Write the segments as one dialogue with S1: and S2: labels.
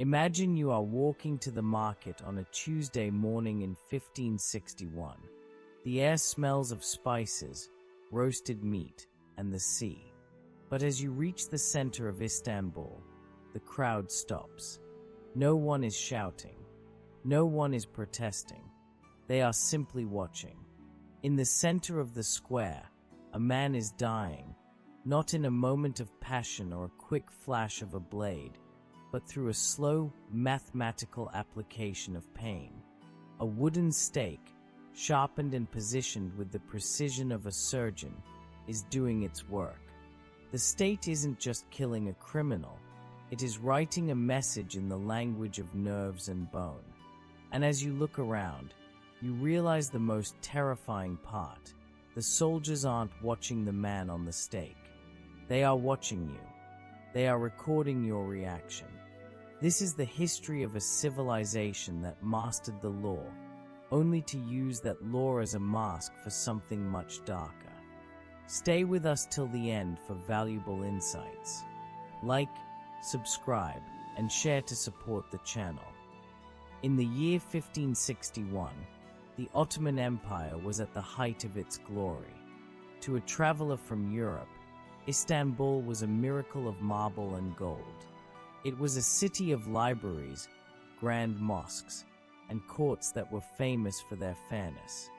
S1: Imagine you are walking to the market on a Tuesday morning in 1561. The air smells of spices, roasted meat, and the sea. But as you reach the center of Istanbul, the crowd stops. No one is shouting. No one is protesting. They are simply watching. In the center of the square, a man is dying, not in a moment of passion or a quick flash of a blade, but through a slow, mathematical application of pain. A wooden stake, sharpened and positioned with the precision of a surgeon, is doing its work. The state isn't just killing a criminal, it is writing a message in the language of nerves and bone. And as you look around, you realize the most terrifying part. The soldiers aren't watching the man on the stake. They are watching you. They are recording your reaction. This is the history of a civilization that mastered the law, only to use that law as a mask for something much darker. Stay with us till the end for valuable insights. Like, subscribe, and share to support the channel. In the year 1561, the Ottoman Empire was at the height of its glory. To a traveler from Europe, Istanbul was a miracle of marble and gold. It was a city of libraries, grand mosques, and courts that were famous for their fairness.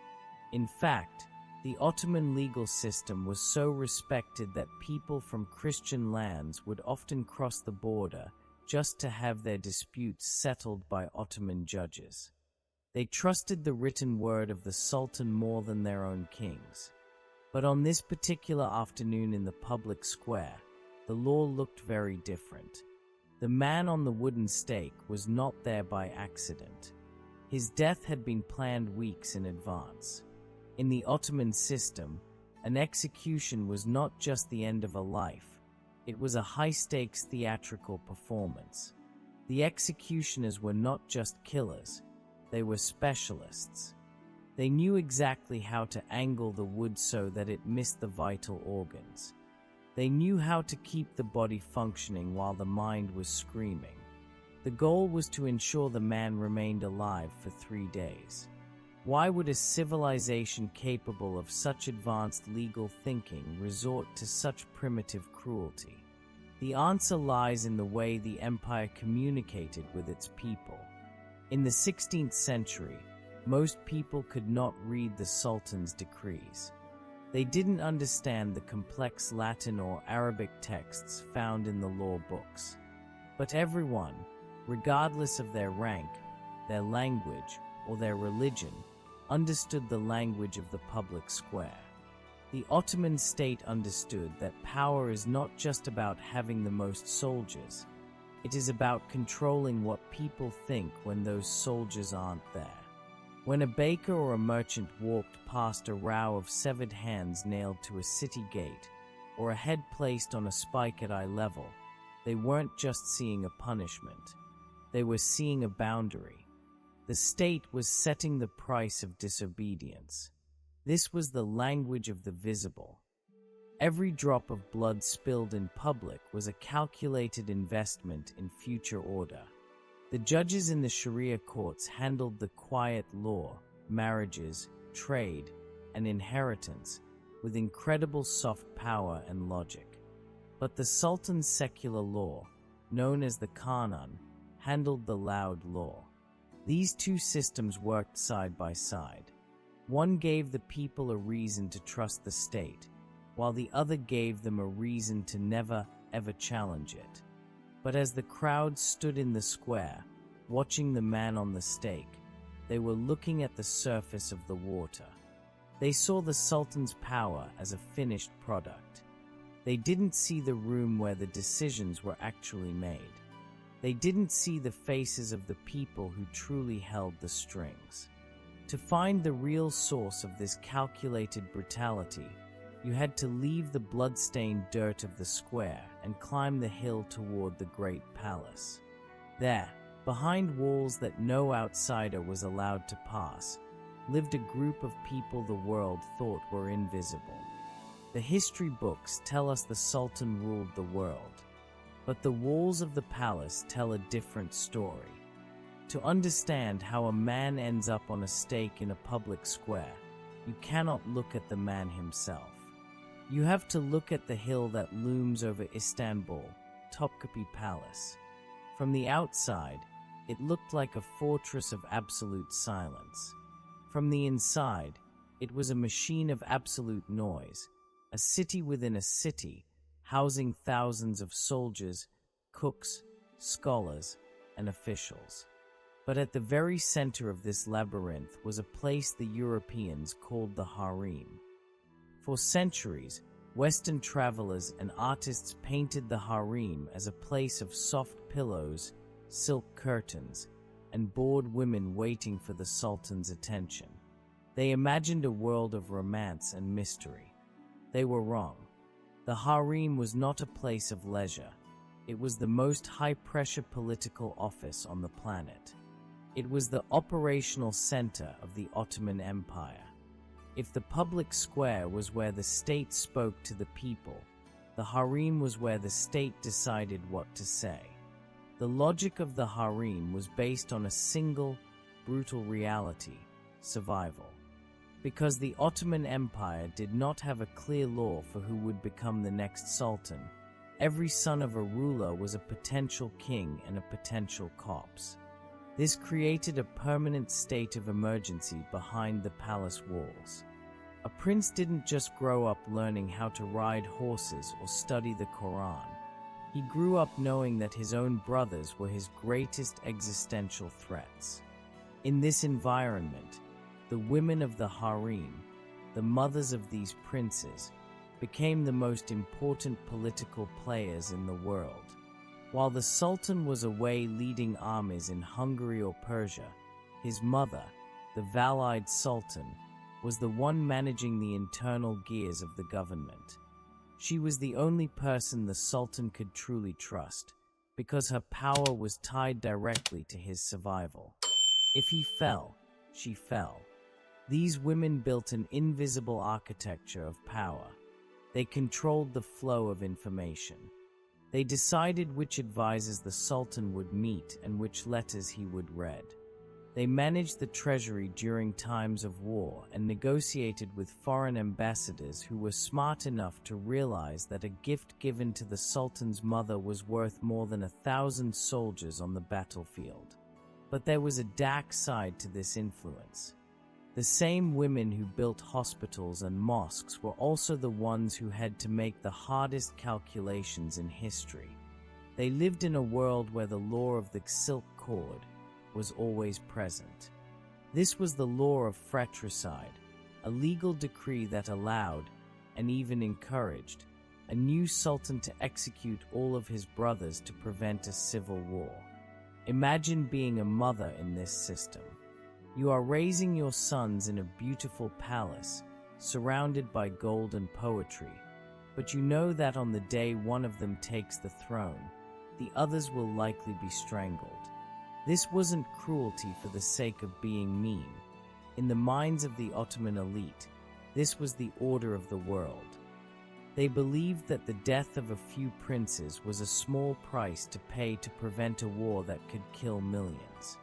S1: In fact, the Ottoman legal system was so respected that people from Christian lands would often cross the border just to have their disputes settled by Ottoman judges. They trusted the written word of the Sultan more than their own kings. But on this particular afternoon in the public square, the law looked very different. The man on the wooden stake was not there by accident. His death had been planned weeks in advance. In the Ottoman system, an execution was not just the end of a life, it was a high-stakes theatrical performance. The executioners were not just killers, they were specialists. They knew exactly how to angle the wood so that it missed the vital organs. They knew how to keep the body functioning while the mind was screaming. The goal was to ensure the man remained alive for 3 days. Why would a civilization capable of such advanced legal thinking resort to such primitive cruelty? The answer lies in the way the empire communicated with its people. In the 16th century, most people could not read the Sultan's decrees. They didn't understand the complex Latin or Arabic texts found in the law books. But everyone, regardless of their rank, their language, or their religion, understood the language of the public square. The Ottoman state understood that power is not just about having the most soldiers, it is about controlling what people think when those soldiers aren't there. When a baker or a merchant walked past a row of severed hands nailed to a city gate, or a head placed on a spike at eye level, they weren't just seeing a punishment, they were seeing a boundary. The state was setting the price of disobedience. This was the language of the visible. Every drop of blood spilled in public was a calculated investment in future order. The judges in the Sharia courts handled the quiet law, marriages, trade, and inheritance with incredible soft power and logic. But the Sultan's secular law, known as the Kanun, handled the loud law. These two systems worked side by side. One gave the people a reason to trust the state, while the other gave them a reason to never, ever challenge it. But as the crowd stood in the square, watching the man on the stake, they were looking at the surface of the water. They saw the Sultan's power as a finished product. They didn't see the room where the decisions were actually made. They didn't see the faces of the people who truly held the strings. To find the real source of this calculated brutality, you had to leave the blood-stained dirt of the square and climb the hill toward the great palace. There, behind walls that no outsider was allowed to pass, lived a group of people the world thought were invisible. The history books tell us the Sultan ruled the world. But the walls of the palace tell a different story. To understand how a man ends up on a stake in a public square, you cannot look at the man himself. You have to look at the hill that looms over Istanbul, Topkapi Palace. From the outside, it looked like a fortress of absolute silence. From the inside, it was a machine of absolute noise, a city within a city, housing thousands of soldiers, cooks, scholars, and officials. But at the very center of this labyrinth was a place the Europeans called the harem. For centuries, Western travelers and artists painted the harem as a place of soft pillows, silk curtains, and bored women waiting for the sultan's attention. They imagined a world of romance and mystery. They were wrong. The harem was not a place of leisure. It was the most high-pressure political office on the planet. It was the operational center of the Ottoman Empire. If the public square was where the state spoke to the people, the harem was where the state decided what to say. The logic of the harem was based on a single, brutal reality: survival. Because the Ottoman Empire did not have a clear law for who would become the next sultan, every son of a ruler was a potential king and a potential corpse. This created a permanent state of emergency behind the palace walls. A prince didn't just grow up learning how to ride horses or study the Quran. He grew up knowing that his own brothers were his greatest existential threats. In this environment, the women of the harem, the mothers of these princes, became the most important political players in the world. While the Sultan was away leading armies in Hungary or Persia, his mother, the Valide Sultan, was the one managing the internal gears of the government. She was the only person the Sultan could truly trust, because her power was tied directly to his survival. If he fell, she fell. These women built an invisible architecture of power. They controlled the flow of information. They decided which advisors the Sultan would meet and which letters he would read. They managed the treasury during times of war and negotiated with foreign ambassadors who were smart enough to realize that a gift given to the Sultan's mother was worth more than 1,000 soldiers on the battlefield. But there was a dark side to this influence. The same women who built hospitals and mosques were also the ones who had to make the hardest calculations in history. They lived in a world where the law of the silk cord was always present. This was the law of fratricide, a legal decree that allowed, and even encouraged, a new sultan to execute all of his brothers to prevent a civil war. Imagine being a mother in this system. You are raising your sons in a beautiful palace, surrounded by gold and poetry, but you know that on the day one of them takes the throne, the others will likely be strangled. This wasn't cruelty for the sake of being mean. In the minds of the Ottoman elite, this was the order of the world. They believed that the death of a few princes was a small price to pay to prevent a war that could kill millions.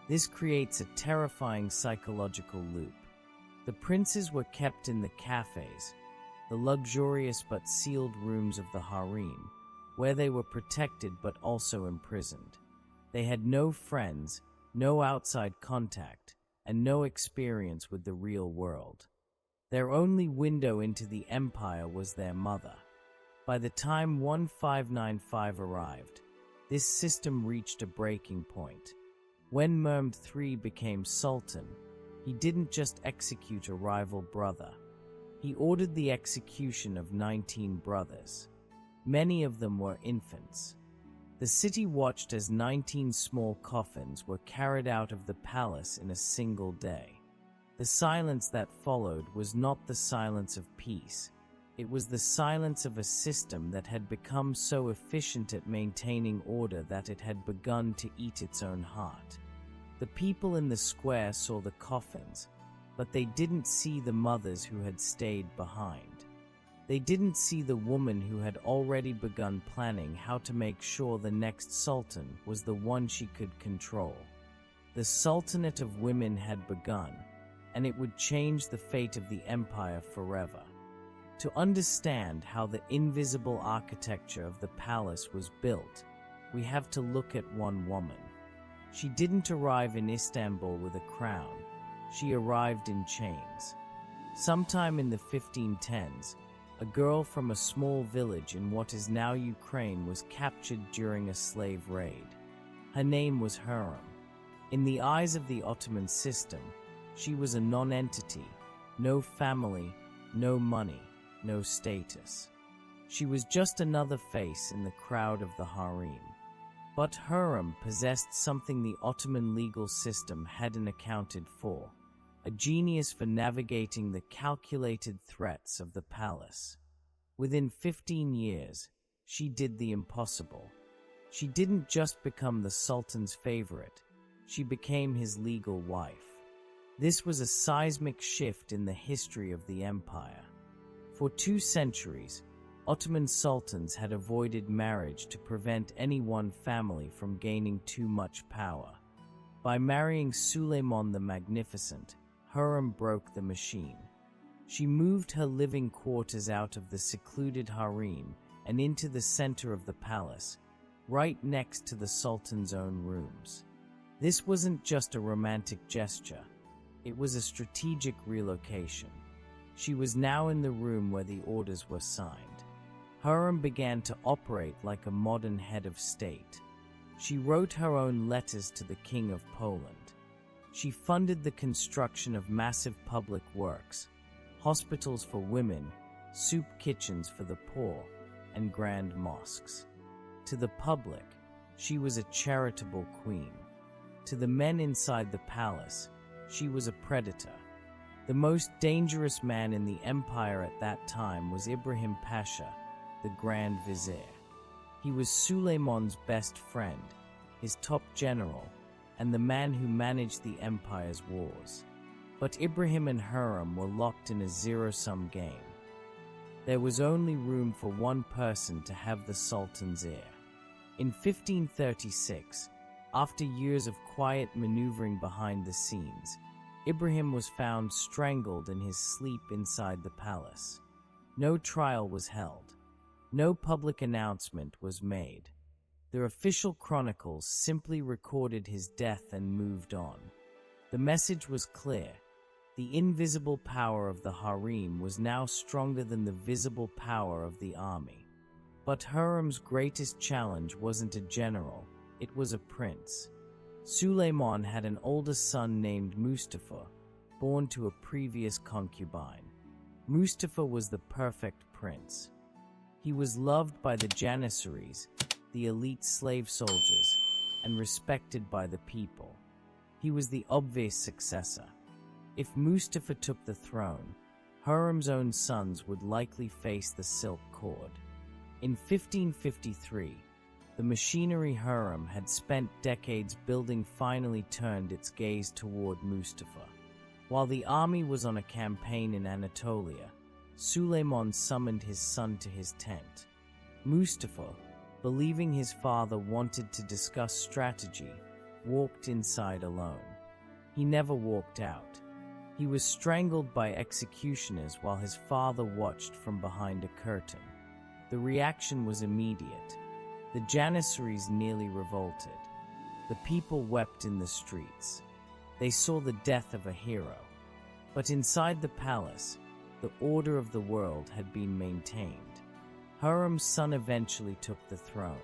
S1: This creates a terrifying psychological loop. The princes were kept in the cafes, the luxurious but sealed rooms of the harem, where they were protected but also imprisoned. They had no friends, no outside contact, and no experience with the real world. Their only window into the empire was their mother. By the time 1595 arrived, this system reached a breaking point. When Mehmed III became sultan, he didn't just execute a rival brother. He ordered the execution of 19 brothers. Many of them were infants. The city watched as 19 small coffins were carried out of the palace in a single day. The silence that followed was not the silence of peace. It was the silence of a system that had become so efficient at maintaining order that it had begun to eat its own heart. The people in the square saw the coffins, but they didn't see the mothers who had stayed behind. They didn't see the woman who had already begun planning how to make sure the next sultan was the one she could control. The Sultanate of Women had begun, and it would change the fate of the empire forever. To understand how the invisible architecture of the palace was built, we have to look at one woman. She didn't arrive in Istanbul with a crown. She arrived in chains. Sometime in the 1510s, a girl from a small village in what is now Ukraine was captured during a slave raid. Her name was Hurrem. In the eyes of the Ottoman system, she was a non-entity, no family, no money, no status. She was just another face in the crowd of the harem. But Hurrem possessed something the Ottoman legal system hadn't accounted for: a genius for navigating the calculated threats of the palace. Within 15 years, she did the impossible. She didn't just become the Sultan's favorite, she became his legal wife. This was a seismic shift in the history of the empire. For 2 centuries, Ottoman sultans had avoided marriage to prevent any one family from gaining too much power. By marrying Suleiman the Magnificent, Hurrem broke the machine. She moved her living quarters out of the secluded harem and into the center of the palace, right next to the sultan's own rooms. This wasn't just a romantic gesture. It was a strategic relocation. She was now in the room where the orders were signed. Hurrem began to operate like a modern head of state. She wrote her own letters to the King of Poland. She funded the construction of massive public works, hospitals for women, soup kitchens for the poor, and grand mosques. To the public, she was a charitable queen. To the men inside the palace, she was a predator. The most dangerous man in the empire at that time was Ibrahim Pasha, the Grand Vizier. He was Suleiman's best friend, his top general, and the man who managed the empire's wars. But Ibrahim and Hurrem were locked in a zero-sum game. There was only room for one person to have the Sultan's ear. In 1536, after years of quiet maneuvering behind the scenes, Ibrahim was found strangled in his sleep inside the palace. No trial was held. No public announcement was made. The official chronicles simply recorded his death and moved on. The message was clear. The invisible power of the harem was now stronger than the visible power of the army. But Hurrem's greatest challenge wasn't a general, it was a prince. Suleiman had an older son named Mustafa, born to a previous concubine. Mustafa was the perfect prince. He was loved by the Janissaries, the elite slave soldiers, and respected by the people. He was the obvious successor. If Mustafa took the throne, Hurrem's own sons would likely face the silk cord. In 1553, the machinery Hurrem had spent decades building finally turned its gaze toward Mustafa. While the army was on a campaign in Anatolia, Suleiman summoned his son to his tent. Mustafa, believing his father wanted to discuss strategy, walked inside alone. He never walked out. He was strangled by executioners while his father watched from behind a curtain. The reaction was immediate. The Janissaries nearly revolted. The people wept in the streets. They saw the death of a hero. But inside the palace, the order of the world had been maintained. Hurrem's son eventually took the throne.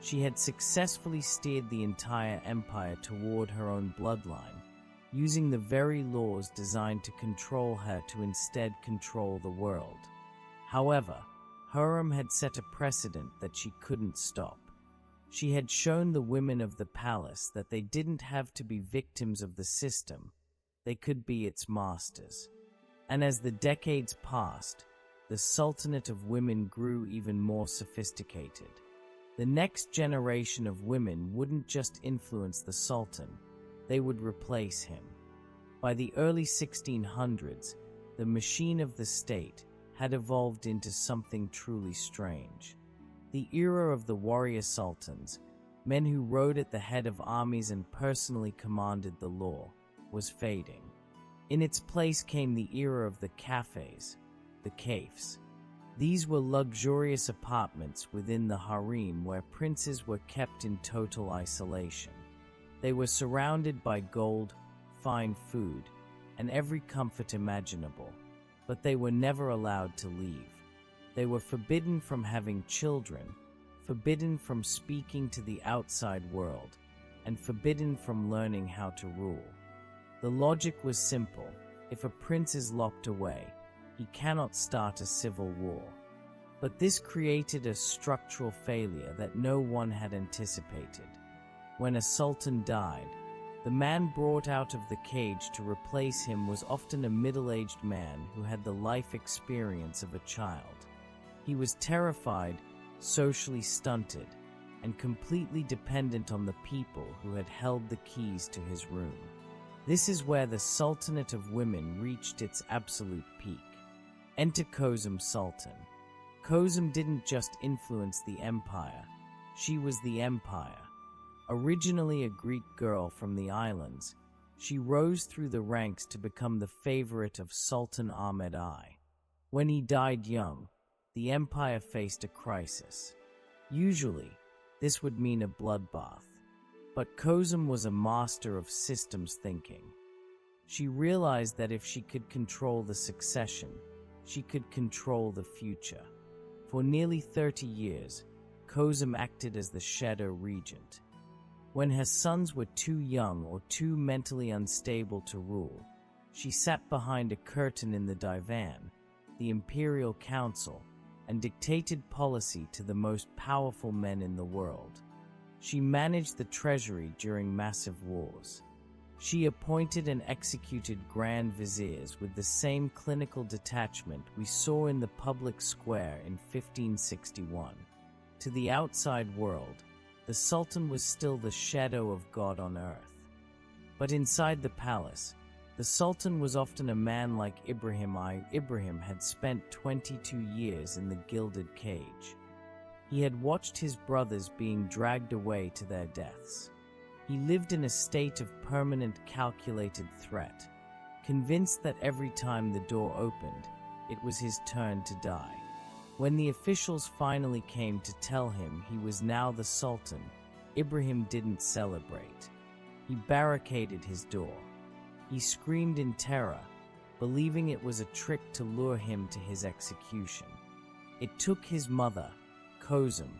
S1: She had successfully steered the entire empire toward her own bloodline, using the very laws designed to control her to instead control the world. However, Hurrem had set a precedent that she couldn't stop. She had shown the women of the palace that they didn't have to be victims of the system, they could be its masters. And as the decades passed, the Sultanate of Women grew even more sophisticated. The next generation of women wouldn't just influence the Sultan, they would replace him. By the early 1600s, the machine of the state had evolved into something truly strange. The era of the warrior sultans, men who rode at the head of armies and personally commanded the law, was fading. In its place came the era of the cafes, the kaifs. These were luxurious apartments within the harem where princes were kept in total isolation. They were surrounded by gold, fine food, and every comfort imaginable, but they were never allowed to leave. They were forbidden from having children, forbidden from speaking to the outside world, and forbidden from learning how to rule. The logic was simple: if a prince is locked away, he cannot start a civil war. But this created a structural failure that no one had anticipated. When a sultan died, the man brought out of the cage to replace him was often a middle-aged man who had the life experience of a child. He was terrified, socially stunted, and completely dependent on the people who had held the keys to his room. This is where the Sultanate of Women reached its absolute peak. Enter Kozum Sultan. Kozum didn't just influence the empire, she was the empire. Originally a Greek girl from the islands, she rose through the ranks to become the favorite of Sultan Ahmed I. When he died young, the empire faced a crisis. Usually, this would mean a bloodbath. But Kozum was a master of systems thinking. She realized that if she could control the succession, she could control the future. For nearly 30 years, Kozum acted as the shadow regent. When her sons were too young or too mentally unstable to rule, she sat behind a curtain in the divan, the imperial council, and dictated policy to the most powerful men in the world. She managed the treasury during massive wars. She appointed and executed grand viziers with the same clinical detachment we saw in the public square in 1561. To the outside world, the Sultan was still the shadow of God on earth. But inside the palace, the Sultan was often a man like Ibrahim I. Ibrahim had spent 22 years in the gilded cage. He had watched his brothers being dragged away to their deaths. He lived in a state of permanent calculated threat, convinced that every time the door opened, it was his turn to die. When the officials finally came to tell him he was now the Sultan, Ibrahim didn't celebrate. He barricaded his door. He screamed in terror, believing it was a trick to lure him to his execution. It took his mother, Kozum,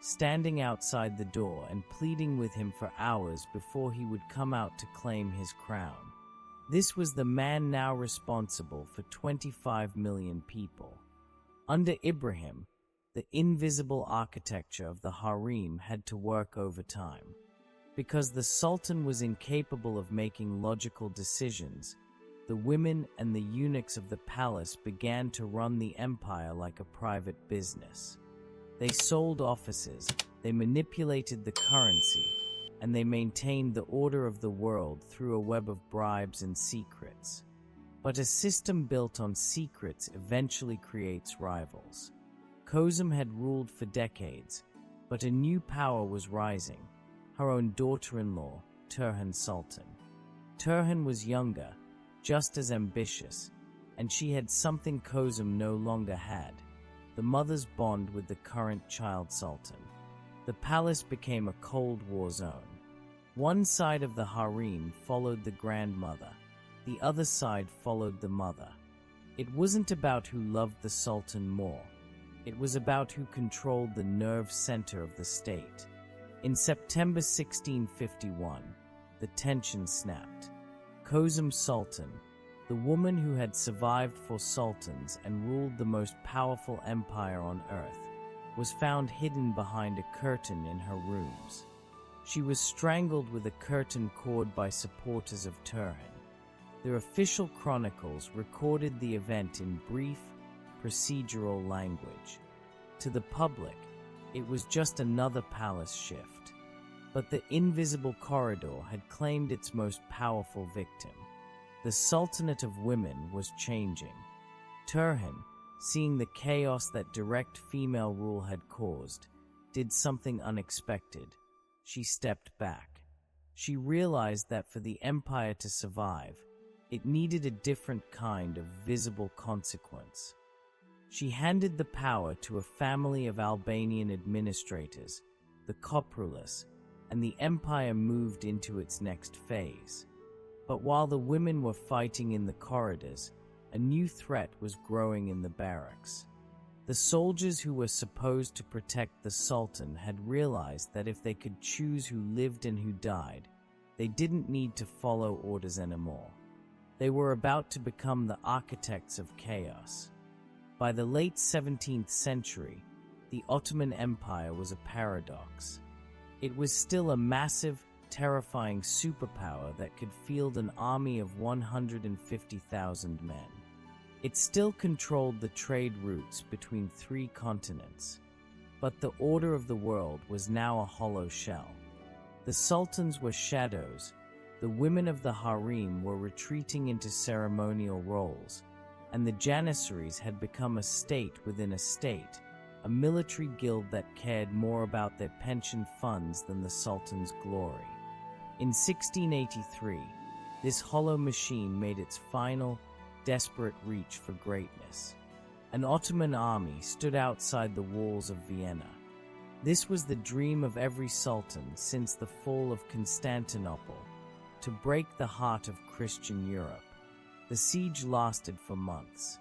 S1: standing outside the door and pleading with him for hours before he would come out to claim his crown. This was the man now responsible for 25 million people. Under Ibrahim, the invisible architecture of the harem had to work overtime. Because the Sultan was incapable of making logical decisions, the women and the eunuchs of the palace began to run the empire like a private business. They sold offices, they manipulated the currency, and they maintained the order of the world through a web of bribes and secrets. But a system built on secrets eventually creates rivals. Kozum had ruled for decades, but a new power was rising, her own daughter-in-law, Turhan Sultan. Turhan was younger, just as ambitious, and she had something Kozum no longer had: the mother's bond with the current child sultan. The palace became a Cold War zone. One side of the harem followed the grandmother, the other side followed the mother. It wasn't about who loved the sultan more. It was about who controlled the nerve center of the state. In September 1651, the tension snapped. Kozum Sultan, the woman who had survived 4 sultans and ruled the most powerful empire on earth, was found hidden behind a curtain in her rooms. She was strangled with a curtain cord by supporters of Turhan. Their official chronicles recorded the event in brief, procedural language. To the public, it was just another palace shift. But the invisible corridor had claimed its most powerful victim. The Sultanate of Women was changing. Turhan, seeing the chaos that direct female rule had caused, did something unexpected. She stepped back. She realized that for the empire to survive, it needed a different kind of visible consequence. She handed the power to a family of Albanian administrators, the Koprulis, and the empire moved into its next phase. But while the women were fighting in the corridors, a new threat was growing in the barracks. The soldiers who were supposed to protect the Sultan had realized that if they could choose who lived and who died, they didn't need to follow orders anymore. They were about to become the architects of chaos. By the late 17th century, the Ottoman Empire was a paradox. It was still a massive, terrifying superpower that could field an army of 150,000 men. It still controlled the trade routes between 3 continents, but the order of the world was now a hollow shell. The sultans were shadows, the women of the harem were retreating into ceremonial roles, and the janissaries had become a state within a state, a military guild that cared more about their pension funds than the sultan's glory. In 1683, this hollow machine made its final, desperate reach for greatness. An Ottoman army stood outside the walls of Vienna. This was the dream of every sultan since the fall of Constantinople, to break the heart of Christian Europe. The siege lasted for months.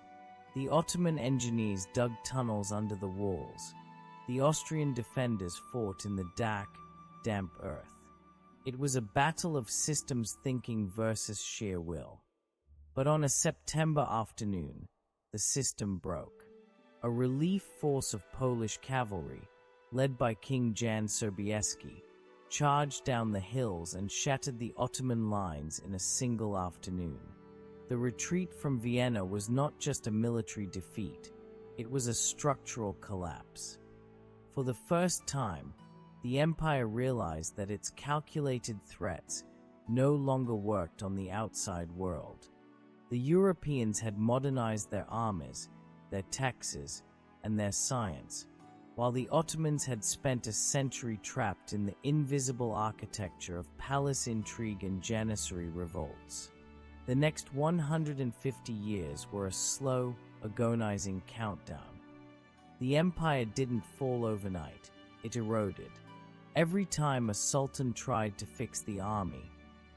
S1: The Ottoman engineers dug tunnels under the walls. The Austrian defenders fought in the dark, damp earth. It was a battle of systems thinking versus sheer will. But on a September afternoon, the system broke. A relief force of Polish cavalry, led by King Jan Sobieski, charged down the hills and shattered the Ottoman lines in a single afternoon. The retreat from Vienna was not just a military defeat, it was a structural collapse. For the first time, the empire realized that its calculated threats no longer worked on the outside world. The Europeans had modernized their armies, their taxes, and their science, while the Ottomans had spent a century trapped in the invisible architecture of palace intrigue and janissary revolts. The next 150 years were a slow, agonizing countdown. The empire didn't fall overnight, it eroded. Every time a sultan tried to fix the army,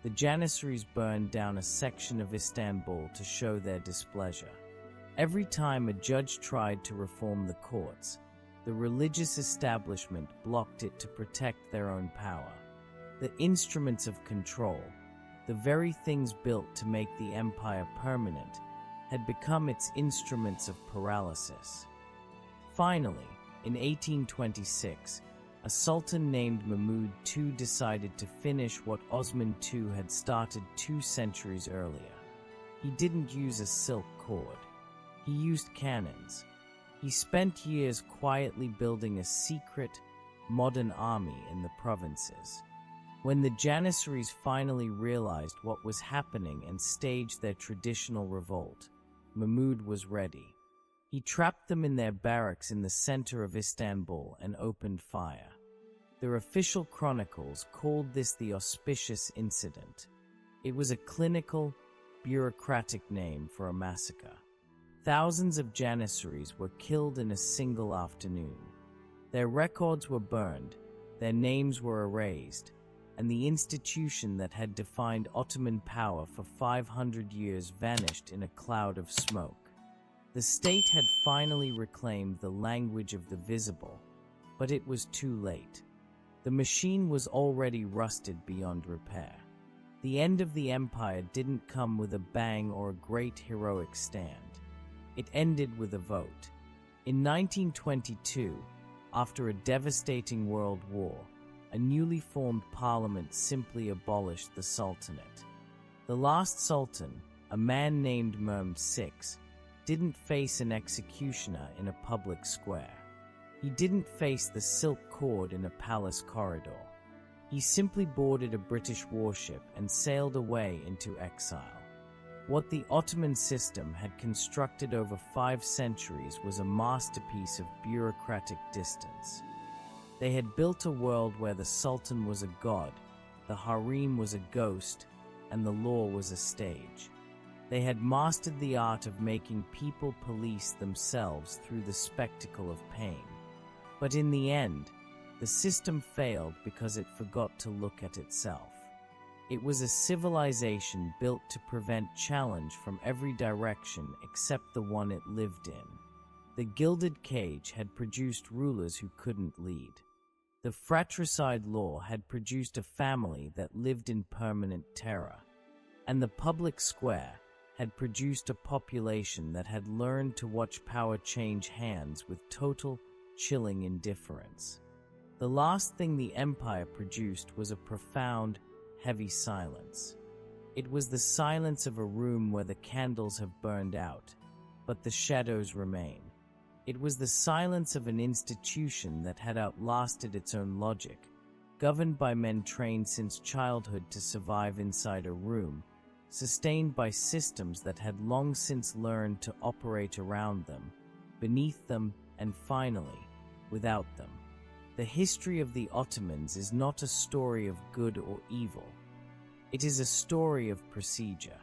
S1: the janissaries burned down a section of Istanbul to show their displeasure. Every time a judge tried to reform the courts, the religious establishment blocked it to protect their own power. The instruments of control, the very things built to make the empire permanent, had become its instruments of paralysis. Finally, in 1826, a sultan named Mahmud II decided to finish what Osman II had started 2 centuries earlier. He didn't use a silk cord. He used cannons. He spent years quietly building a secret, modern army in the provinces. When the janissaries finally realized what was happening and staged their traditional revolt, Mahmud was ready. He trapped them in their barracks in the center of Istanbul and opened fire. Their official chronicles called this the auspicious incident. It was a clinical, bureaucratic name for a massacre. Thousands of janissaries were killed in a single afternoon. Their records were burned, their names were erased, and the institution that had defined Ottoman power for 500 years vanished in a cloud of smoke. The state had finally reclaimed the language of the visible, but it was too late. The machine was already rusted beyond repair. The end of the empire didn't come with a bang or a great heroic stand. It ended with a vote. In 1922, after a devastating world war, a newly formed parliament simply abolished the sultanate. The last sultan, a man named Mehmed VI, didn't face an executioner in a public square. He didn't face the silk cord in a palace corridor. He simply boarded a British warship and sailed away into exile. What the Ottoman system had constructed over 5 centuries was a masterpiece of bureaucratic distance. They had built a world where the Sultan was a god, the harem was a ghost, and the law was a stage. They had mastered the art of making people police themselves through the spectacle of pain. But in the end, the system failed because it forgot to look at itself. It was a civilization built to prevent challenge from every direction except the one it lived in. The gilded cage had produced rulers who couldn't lead. The fratricide law had produced a family that lived in permanent terror. And the public square had produced a population that had learned to watch power change hands with total, chilling indifference. The last thing the empire produced was a profound, heavy silence. It was the silence of a room where the candles have burned out, but the shadows remain. It was the silence of an institution that had outlasted its own logic, governed by men trained since childhood to survive inside a room, sustained by systems that had long since learned to operate around them, beneath them, and finally, without them. The history of the Ottomans is not a story of good or evil. It is a story of procedure.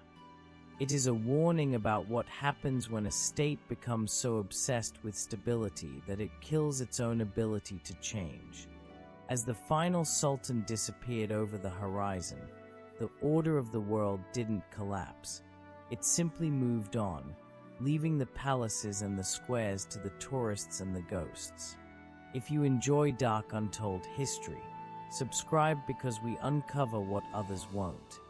S1: It is a warning about what happens when a state becomes so obsessed with stability that it kills its own ability to change. As the final sultan disappeared over the horizon, the order of the world didn't collapse. It simply moved on, leaving the palaces and the squares to the tourists and the ghosts. If you enjoy dark untold history, subscribe because we uncover what others won't.